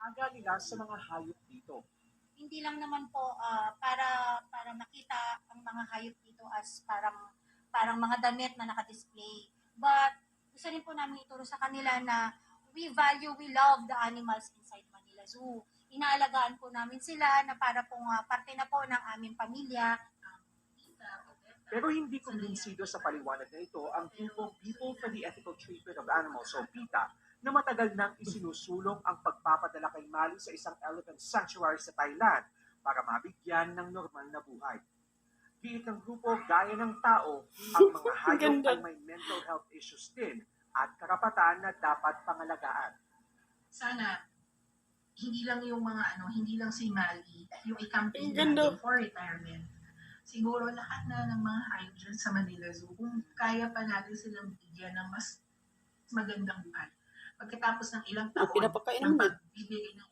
aga nila sa mga hayop dito. Hindi lang naman po para makita ang mga hayop dito as parang mga damit na naka-display. But gusto rin po namin ituro sa kanila na we love the animals inside Manila Zoo. Inaalagaan po namin sila na para pong parte na po ng aming pamilya. Pero hindi kumbinsido sa paliwanag na ito ang grupong People for the Ethical Treatment of Animals o PETA na matagal nang isinusulong ang pagpapadala kay Mali sa isang elephant sanctuary sa Thailand para mabigyan ng normal na buhay. Giit ng grupo, gaya ng tao, ang mga hayop ay may mental health issues din at karapatan na dapat pangalagaan. Sana hindi lang yung hindi lang si Mali, yung i-campaign natin for retirement. Siguro lahat na ng mga hayop dyan sa Manila Zoo, kung kaya pa natin silang bigyan ng mas magandang buhay. Pagkatapos ng ilang taon pinapakain ng naman. pagbibigay ng